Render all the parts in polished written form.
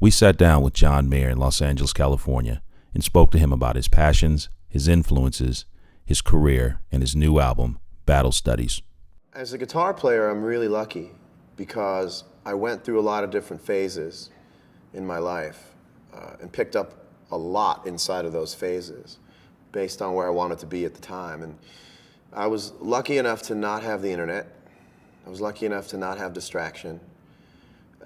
We sat down with John Mayer in Los Angeles, California, and spoke to him about his passions, his influences, his career, and his new album, Battle Studies. As a guitar player, I'm really lucky because I went through a lot of different phases in my life and picked up a lot inside of those phases based on where I wanted to be at the time. And I was lucky enough to not have the internet. I was lucky enough to not have distraction,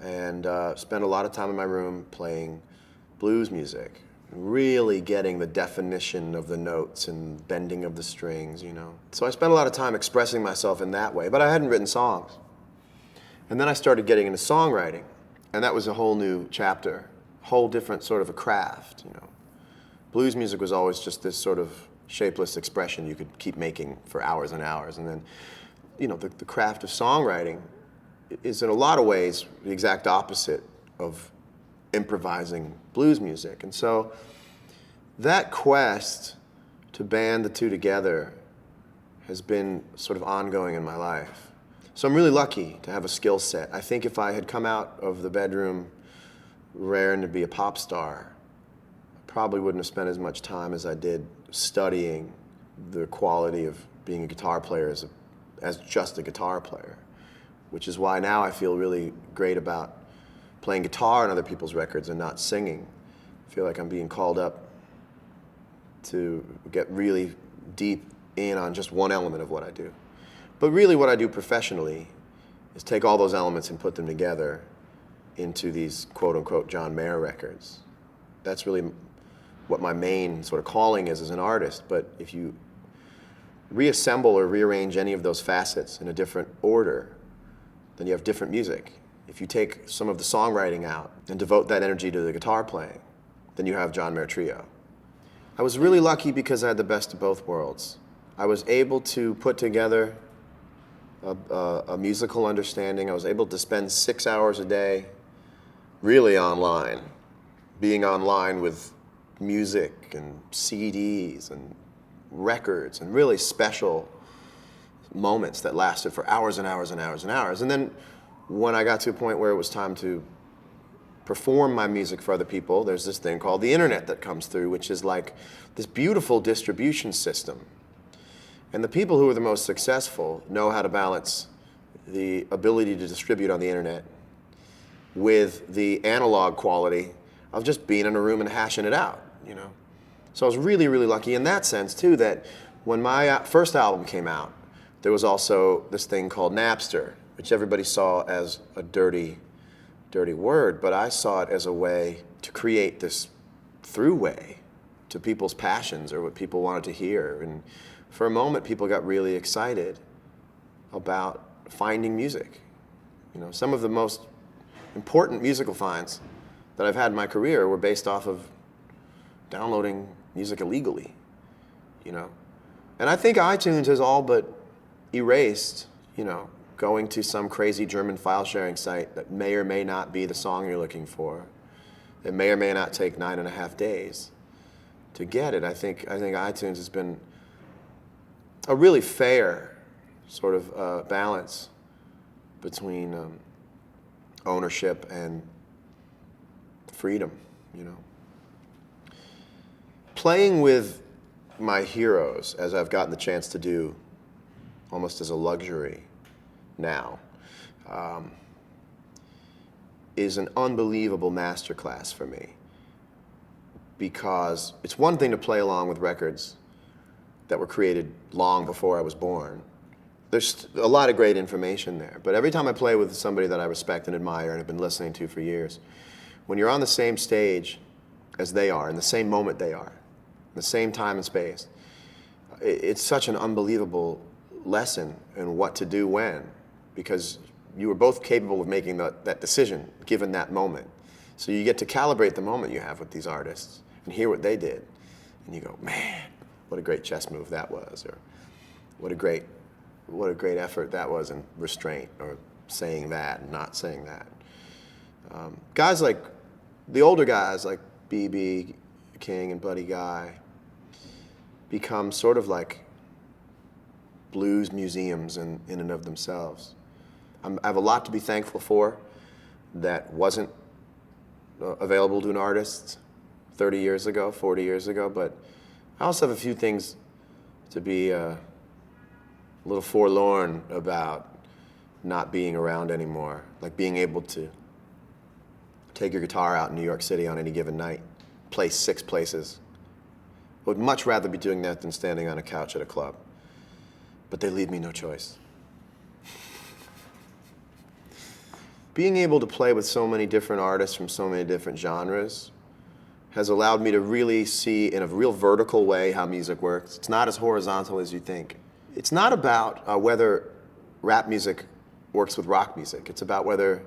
and spent a lot of time in my room playing blues music, really getting the definition of the notes and bending of the strings, you know. So I spent a lot of time expressing myself in that way, but I hadn't written songs. And then I started getting into songwriting, and that was a whole new chapter, whole different sort of a craft, you know. Blues music was always just this sort of shapeless expression you could keep making for hours and hours, and then, you know, the craft of songwriting is in a lot of ways the exact opposite of improvising blues music. And so that quest to band the two together has been sort of ongoing in my life. So I'm really lucky to have a skill set. I think if I had come out of the bedroom raring to be a pop star, I probably wouldn't have spent as much time as I did studying the quality of being a guitar player as just a guitar player, which is why now I feel really great about playing guitar on other people's records and not singing. I feel like I'm being called up to get really deep in on just one element of what I do. But really what I do professionally is take all those elements and put them together into these quote-unquote John Mayer records. That's really what my main sort of calling is as an artist. But if you reassemble or rearrange any of those facets in a different order, then you have different music. If you take some of the songwriting out and devote that energy to the guitar playing, then you have John Mayer Trio. I was really lucky because I had the best of both worlds. I was able to put together a musical understanding. I was able to spend 6 hours a day really online, being online with music and CDs and records and really special moments that lasted for hours and hours and hours and hours. And then when I got to a point where it was time to perform my music for other people, there's this thing called the internet that comes through, which is like this beautiful distribution system. And the people who are the most successful know how to balance the ability to distribute on the internet with the analog quality of just being in a room and hashing it out, you know. So I was really, really lucky in that sense too, that when my first album came out, there was also this thing called Napster, which everybody saw as a dirty word, but I saw it as a way to create this throughway to people's passions or what people wanted to hear. And for a moment, people got really excited about finding music. You know, some of the most important musical finds that I've had in my career were based off of downloading music illegally, you know. And I think iTunes has all but erased, you know, going to some crazy German file sharing site that may or may not be the song you're looking for. It may or may not take 9.5 days to get it. I think iTunes has been a really fair sort of balance between ownership and freedom, you know. Playing with my heroes, as I've gotten the chance to do almost as a luxury now, is an unbelievable masterclass for me, because it's one thing to play along with records that were created long before I was born. There's a lot of great information there, but every time I play with somebody that I respect and admire and have been listening to for years, when you're on the same stage as they are, in the same moment they are, in the same time and space, it's such an unbelievable lesson in what to do when, because you were both capable of making that decision given that moment. So you get to calibrate the moment you have with these artists and hear what they did, and you go, man, what a great chess move that was, or what a great effort that was in restraint, or saying that and not saying that. Guys like, the older guys like B.B. King and Buddy Guy become sort of like blues museums in and of themselves. I have a lot to be thankful for that wasn't available to an artist 30 years ago, 40 years ago, but I also have a few things to be a little forlorn about not being around anymore, like being able to take your guitar out in New York City on any given night, play 6 places. I would much rather be doing that than standing on a couch at a club. But they leave me no choice. Being able to play with so many different artists from so many different genres has allowed me to really see in a real vertical way how music works. It's not as horizontal as you think. It's not about whether rap music works with rock music. It's about whether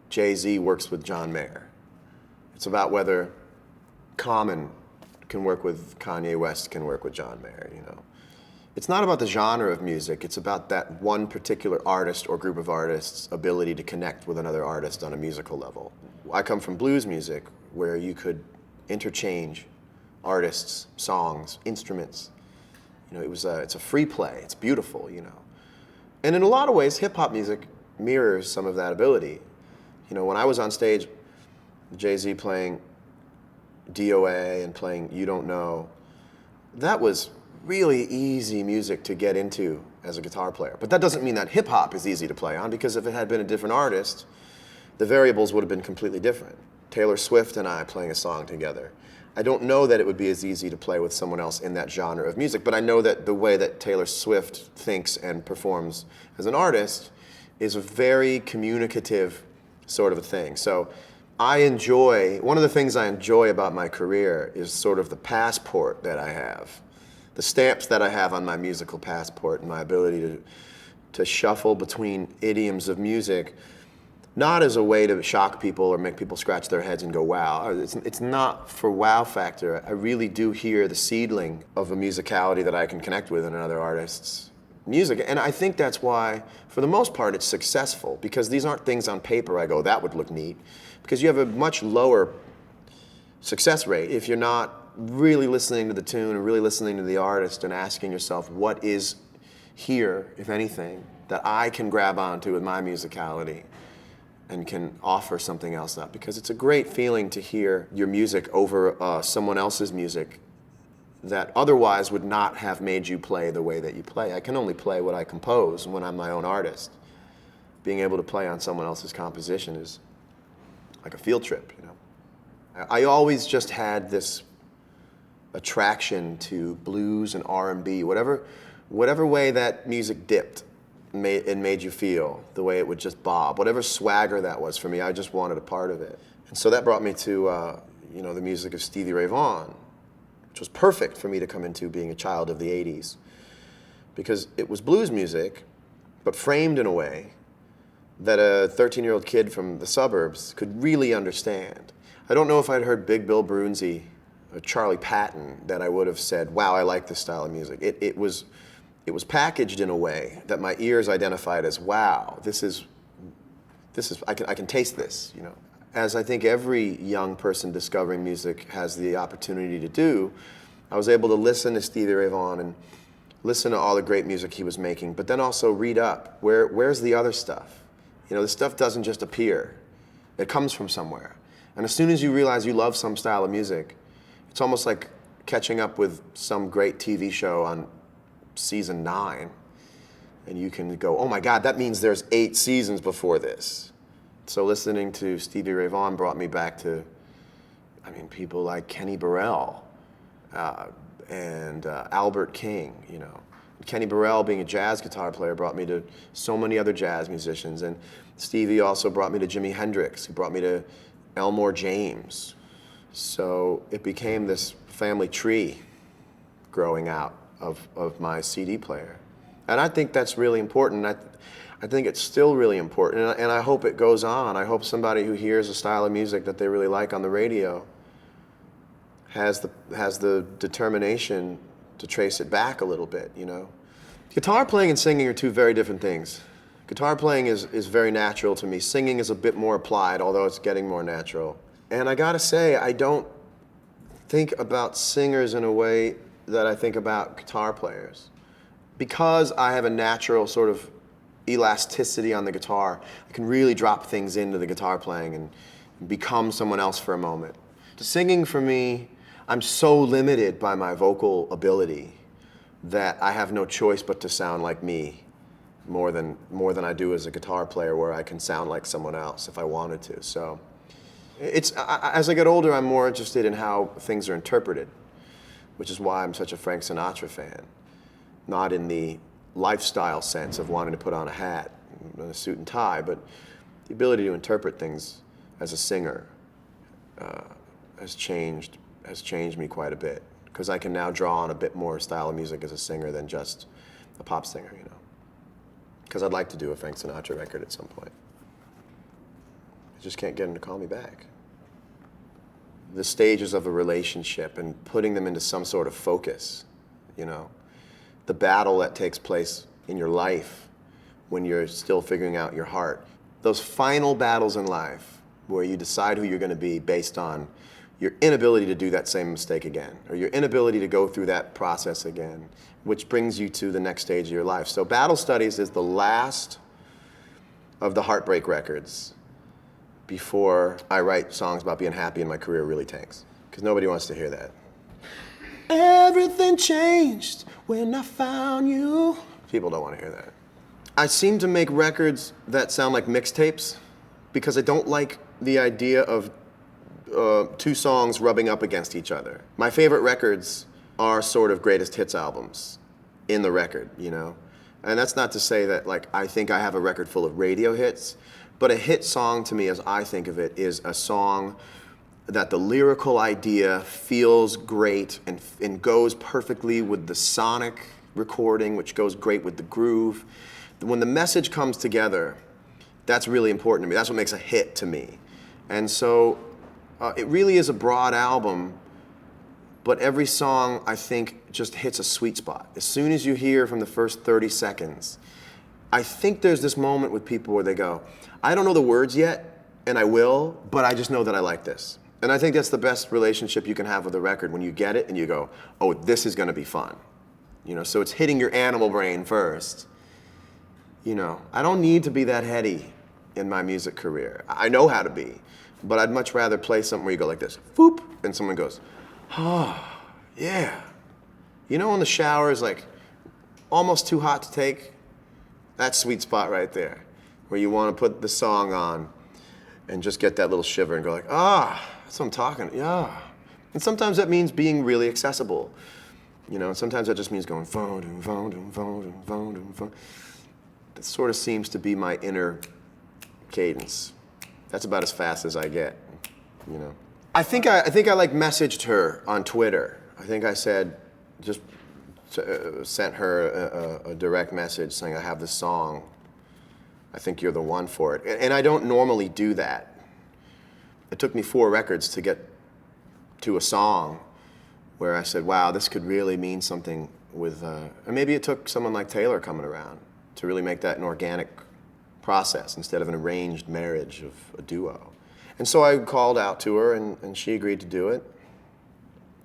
Jay-Z works with John Mayer. It's about whether Common can work with Kanye West, can work with John Mayer, you know. It's not about the genre of music, it's about that one particular artist or group of artists' ability to connect with another artist on a musical level. I come from blues music, where you could interchange artists, songs, instruments. You know, it's a free play, it's beautiful, you know. And in a lot of ways, hip-hop music mirrors some of that ability. You know, when I was on stage, Jay-Z playing DOA and playing You Don't Know, that was really easy music to get into as a guitar player. But that doesn't mean that hip-hop is easy to play on, because if it had been a different artist, the variables would have been completely different. Taylor Swift and I playing a song together. I don't know that it would be as easy to play with someone else in that genre of music, but I know that the way that Taylor Swift thinks and performs as an artist is a very communicative sort of a thing. So one of the things I enjoy about my career is sort of the passport that I have, the stamps that I have on my musical passport, and my ability to shuffle between idioms of music, not as a way to shock people or make people scratch their heads and go, wow. It's not for wow factor. I really do hear the seedling of a musicality that I can connect with in another artist's music. And I think that's why, for the most part, it's successful, because these aren't things on paper I go, that would look neat. Because you have a much lower success rate if you're not really listening to the tune and really listening to the artist and asking yourself, what is here, if anything, that I can grab onto with my musicality and can offer something else up? Because it's a great feeling to hear your music over someone else's music that otherwise would not have made you play the way that you play. I can only play what I compose when I'm my own artist. Being able to play on someone else's composition is like a field trip, you know. I always just had this attraction to blues and R&B, whatever way that music dipped and made you feel, the way it would just bob, whatever swagger that was for me, I just wanted a part of it. And so that brought me to you know, the music of Stevie Ray Vaughan, which was perfect for me to come into being a child of the 80s, because it was blues music, but framed in a way that a 13-year-old kid from the suburbs could really understand. I don't know if I'd heard Big Bill Broonzy or Charlie Patton that I would have said, wow, I like this style of music. It was packaged in a way that my ears identified as, wow, this is I can taste this, you know. As I think every young person discovering music has the opportunity to do, I was able to listen to Stevie Ray Vaughan and listen to all the great music he was making, but then also read up. Where's the other stuff? You know, this stuff doesn't just appear. It comes from somewhere. And as soon as you realize you love some style of music, it's almost like catching up with some great TV show on season 9, and you can go, oh my God, that means there's 8 seasons before this. So listening to Stevie Ray Vaughan brought me back to, I mean, people like Kenny Burrell and Albert King, you know. Kenny Burrell, being a jazz guitar player, brought me to so many other jazz musicians. And Stevie also brought me to Jimi Hendrix. He brought me to Elmore James. So it became this family tree growing out of my CD player. And I think that's really important. I think it's still really important. And I hope it goes on. I hope somebody who hears a style of music that they really like on the radio has the determination to trace it back a little bit, you know. Guitar playing and singing are two very different things. Guitar playing is very natural to me. Singing is a bit more applied, although it's getting more natural. And I gotta say, I don't think about singers in a way that I think about guitar players. Because I have a natural sort of elasticity on the guitar, I can really drop things into the guitar playing become someone else for a moment. Singing for me, I'm so limited by my vocal ability that I have no choice but to sound like me more than I do as a guitar player, where I can sound like someone else if I wanted to. So as I get older, I'm more interested in how things are interpreted, which is why I'm such a Frank Sinatra fan. Not in the lifestyle sense of wanting to put on a hat and a suit and tie, but the ability to interpret things as a singer has changed me quite a bit, because I can now draw on a bit more style of music as a singer than just a pop singer, you know. Because I'd like to do a Frank Sinatra record at some point. I just can't get him to call me back. The stages of a relationship and putting them into some sort of focus, you know. The battle that takes place in your life when you're still figuring out your heart. Those final battles in life where you decide who you're going to be based on your inability to do that same mistake again, or your inability to go through that process again, which brings you to the next stage of your life. So Battle Studies is the last of the heartbreak records before I write songs about being happy and my career really tanks, because nobody wants to hear that. Everything changed when I found you. People don't want to hear that. I seem to make records that sound like mixtapes because I don't like the idea of two songs rubbing up against each other. My favorite records are sort of greatest hits albums in the record, you know? And that's not to say that, like, I think I have a record full of radio hits, but a hit song to me, as I think of it, is a song that the lyrical idea feels great and goes perfectly with the sonic recording, which goes great with the groove. When the message comes together, that's really important to me. That's what makes a hit to me. And so it really is a broad album, but every song, I think, just hits a sweet spot. As soon as you hear from the first 30 seconds, I think there's this moment with people where they go, I don't know the words yet, and I will, but I just know that I like this. And I think that's the best relationship you can have with a record, when you get it and you go, oh, this is gonna be fun. You know, so it's hitting your animal brain first. You know, I don't need to be that heady in my music career. I know how to be, but I'd much rather play something where you go like this, whoop, and someone goes, oh, yeah. You know when the shower is like almost too hot to take? That sweet spot right there, where you want to put the song on and just get that little shiver and go like, that's what I'm talking, yeah. And sometimes that means being really accessible. You know, and sometimes that just means going phone, phone, phone, phone, phone. That sort of seems to be my inner cadence. That's about as fast as I get, you know. I think I like messaged her on Twitter. I think I said, just sent her a direct message saying, I have this song. I think you're the one for it. And I don't normally do that. It took me 4 records to get to a song where I said, wow, this could really mean something with, and maybe it took someone like Taylor coming around to really make that an organic process instead of an arranged marriage of a duo. And so I called out to her, and she agreed to do it.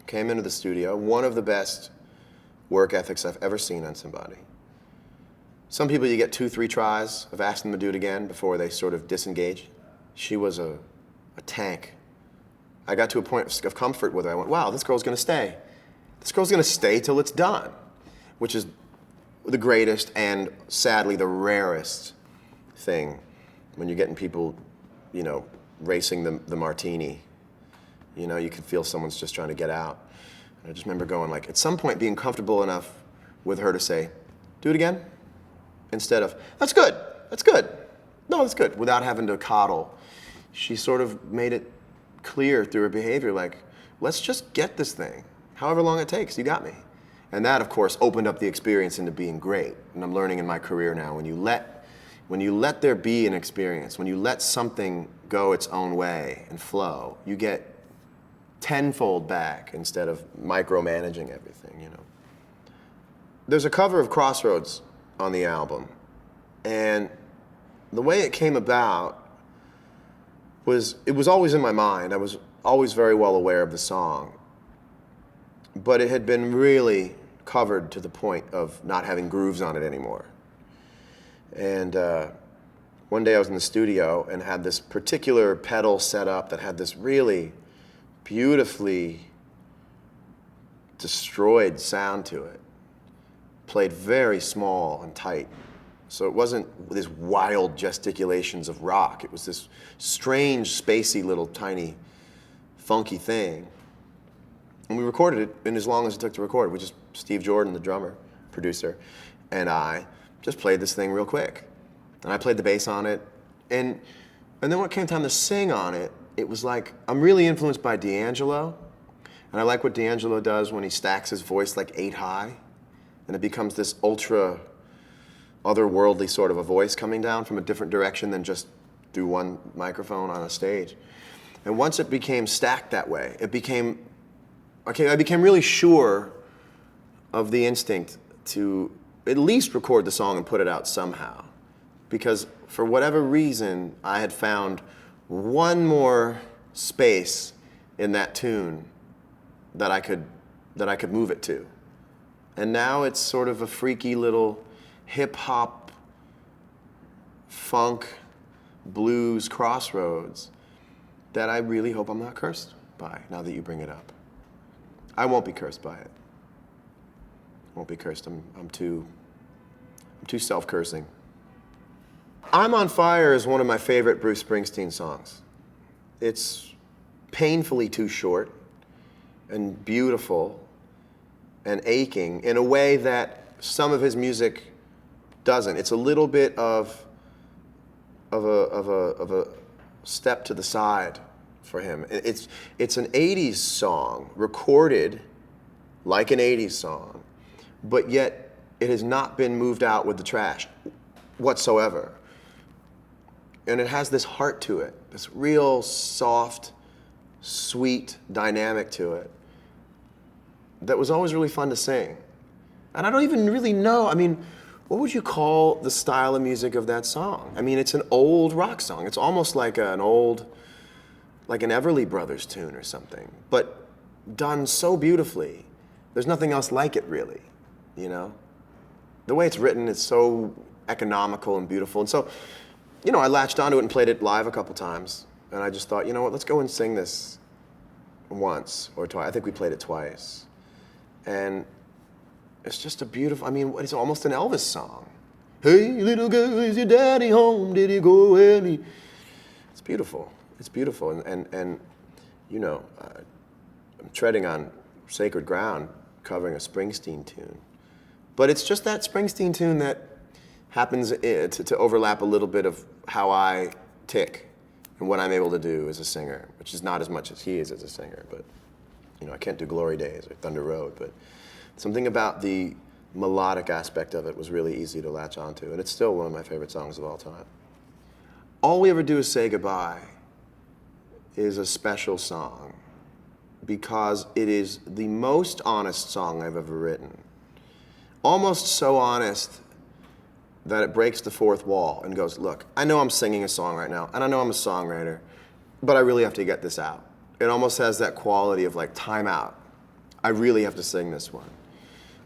Came into the studio. One of the best work ethics I've ever seen on somebody. Some people, you get 2, 3 tries of asking them to do it again before they sort of disengage. She was a tank. I got to a point of comfort with her. I went, wow, this girl's gonna stay. This girl's gonna stay till it's done, which is the greatest and sadly the rarest thing when you're getting people, you know, racing the martini. You know, you can feel someone's just trying to get out. And I just remember going like, at some point being comfortable enough with her to say, do it again? Instead of, that's good, that's good. No, that's good, without having to coddle. She sort of made it clear through her behavior, like, let's just get this thing. However long it takes, you got me. And that, of course, opened up the experience into being great. And I'm learning in my career now, when you let there be an experience, when you let something go its own way and flow, you get tenfold back instead of micromanaging everything, you know. There's a cover of Crossroads on the album, and the way it came about was, it was always in my mind. I was always very well aware of the song, but it had been really covered to the point of not having grooves on it anymore. And one day I was in the studio and had this particular pedal set up that had this really beautifully destroyed sound to it. Played very small and tight. So it wasn't these wild gesticulations of rock. It was this strange, spacey little tiny funky thing. And we recorded it in as long as it took to record. We just, Steve Jordan, the drummer, producer, and I just played this thing real quick. And I played the bass on it. And then when it came time to sing on it, it was like, I'm really influenced by D'Angelo. And I like what D'Angelo does when he stacks his voice like 8 high. And it becomes this ultra otherworldly sort of a voice coming down from a different direction than just through one microphone on a stage. And once it became stacked that way, I became really sure of the instinct to at least record the song and put it out somehow. Because for whatever reason, I had found one more space in that tune that I could move it to. And now it's sort of a freaky little hip-hop, funk, blues crossroads that I really hope I'm not cursed by now that you bring it up. I won't be cursed by it. I won't be cursed. I'm too self-cursing. I'm on Fire is one of my favorite Bruce Springsteen songs. It's painfully too short and beautiful and aching in a way that some of his music doesn't. It's a little bit of a step to the side for him. It's an 80s song, recorded like an 80s song, but yet it has not been moved out with the trash whatsoever. And it has this heart to it, this real soft, sweet dynamic to it that was always really fun to sing. And I don't even really know, I mean, what would you call the style of music of that song? I mean, it's an old rock song. It's almost like an Everly Brothers tune or something, but done so beautifully. There's nothing else like it, really, you know? The way it's written is so economical and beautiful. And so, you know, I latched onto it and played it live a couple times. And I just thought, you know what, let's go and sing this once or twice. I think we played it twice. And it's just a beautiful, I mean, it's almost an Elvis song. Hey, little girl, is your daddy home? Did he go early? It's beautiful. It's beautiful. And you know, I'm treading on sacred ground covering a Springsteen tune. But it's just that Springsteen tune that happens to overlap a little bit of how I tick and what I'm able to do as a singer, which is not as much as he is as a singer. But, you know, I can't do Glory Days or Thunder Road, but something about the melodic aspect of it was really easy to latch onto, and it's still one of my favorite songs of all time. All We Ever Do Is Say Goodbye is a special song because it is the most honest song I've ever written. Almost so honest that it breaks the fourth wall and goes, look, I know I'm singing a song right now, and I know I'm a songwriter, but I really have to get this out. It almost has that quality of like, time out. I really have to sing this one.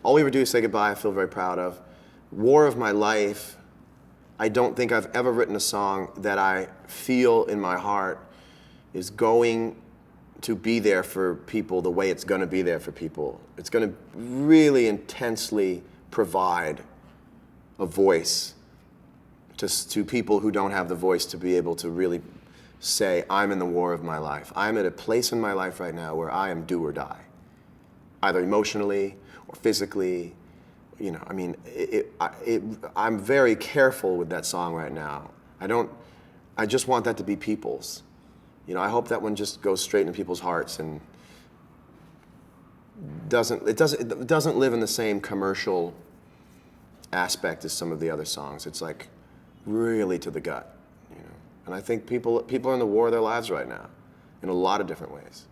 All We Ever Do Is Say Goodbye, I feel very proud of. War of My Life, I don't think I've ever written a song that I feel in my heart is going to be there for people the way it's going to be there for people. It's going to really intensely provide a voice to people who don't have the voice to be able to really say, I'm in the war of my life. I'm at a place in my life right now where I am do or die, either emotionally or physically. You know, I mean, I'm very careful with that song right now. I just want that to be people's. You know, I hope that one just goes straight into people's hearts and it doesn't live in the same commercial aspect as some of the other songs. It's like really to the gut, you know. And I think people are in the war of their lives right now in a lot of different ways.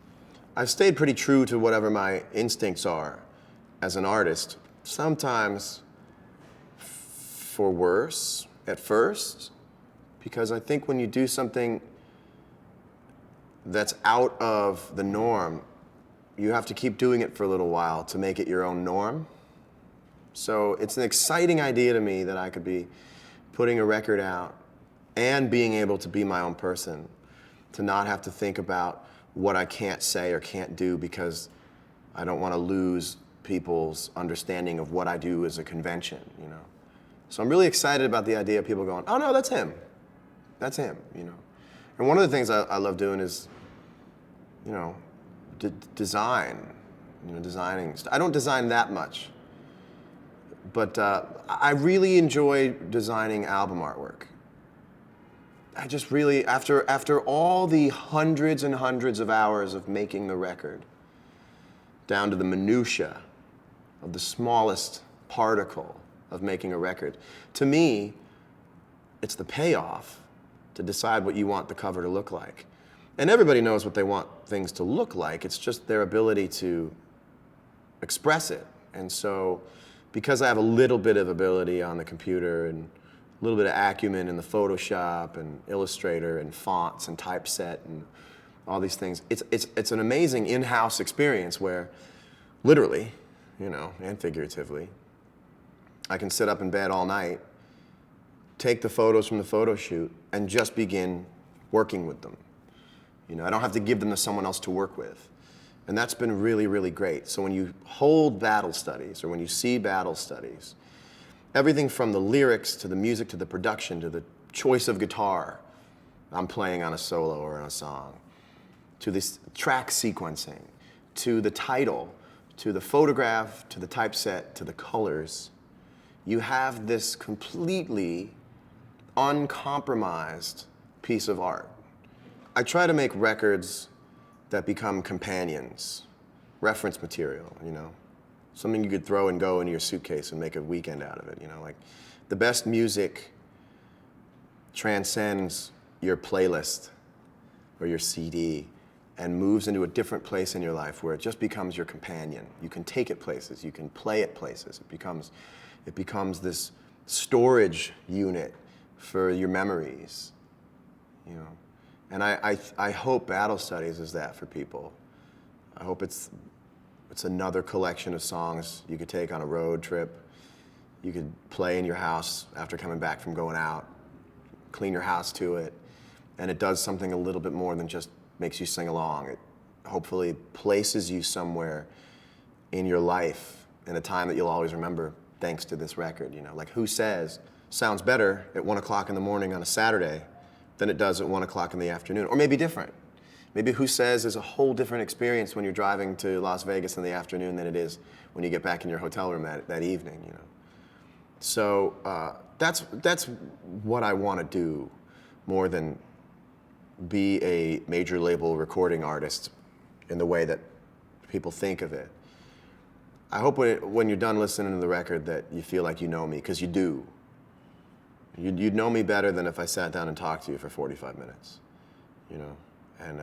I've stayed pretty true to whatever my instincts are as an artist, sometimes for worse at first, because I think when you do something that's out of the norm, you have to keep doing it for a little while to make it your own norm. So it's an exciting idea to me that I could be putting a record out and being able to be my own person, to not have to think about what I can't say or can't do because I don't want to lose people's understanding of what I do as a convention, you know. So I'm really excited about the idea of people going, oh no, that's him. That's him, you know. And one of the things I love doing is, you know, design, you know, designing. I don't design that much, but I really enjoy designing album artwork. I just really, after all the hundreds and hundreds of hours of making the record, down to the minutia of the smallest particle of making a record, to me, it's the payoff to decide what you want the cover to look like. And everybody knows what they want things to look like. It's just their ability to express it. And so, because I have a little bit of ability on the computer and a little bit of acumen in the Photoshop and Illustrator and fonts and typeset and all these things, it's an amazing in-house experience where literally, you know, and figuratively, I can sit up in bed all night, take the photos from the photo shoot, and just begin working with them. You know, I don't have to give them to someone else to work with. And that's been really, really great. So when you hold battle studies, or when you see battle studies, everything from the lyrics to the music to the production to the choice of guitar I'm playing on a solo or on a song, to this track sequencing, to the title, to the photograph, to the typeset, to the colors, you have this completely uncompromised piece of art. I try to make records that become companions, reference material, you know, something you could throw and go into your suitcase and make a weekend out of it, you know, like the best music transcends your playlist or your CD and moves into a different place in your life where it just becomes your companion. You can take it places, you can play it places. It becomes this storage unit for your memories, you know. And I hope Battle Studies is that for people. I hope it's another collection of songs you could take on a road trip. You could play in your house after coming back from going out, clean your house to it, and it does something a little bit more than just makes you sing along. It hopefully places you somewhere in your life in a time that you'll always remember thanks to this record, you know. Like Who Says sounds better at 1 o'clock in the morning on a Saturday than it does at 1 o'clock in the afternoon, or maybe different. Maybe Who Says is a whole different experience when you're driving to Las Vegas in the afternoon than it is when you get back in your hotel room that evening, you know. So that's what I want to do more than be a major label recording artist in the way that people think of it. I hope when you're done listening to the record that you feel like you know me, because you do. You'd know me better than if I sat down and talked to you for 45 minutes, you know. And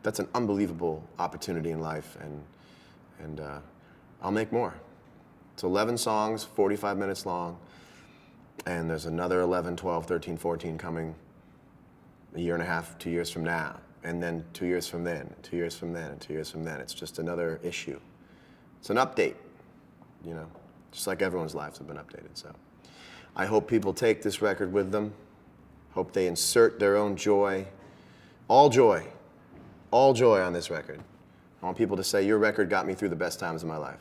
that's an unbelievable opportunity in life, and I'll make more. It's 11 songs, 45 minutes long, and there's another 11, 12, 13, 14 coming a year and a half, 2 years from now, and then 2 years from then, and 2 years from then, and 2 years from then. It's just another issue. It's an update, you know, just like everyone's lives have been updated. So I hope people take this record with them. Hope they insert their own joy, all joy on this record. I want people to say, your record got me through the best times of my life.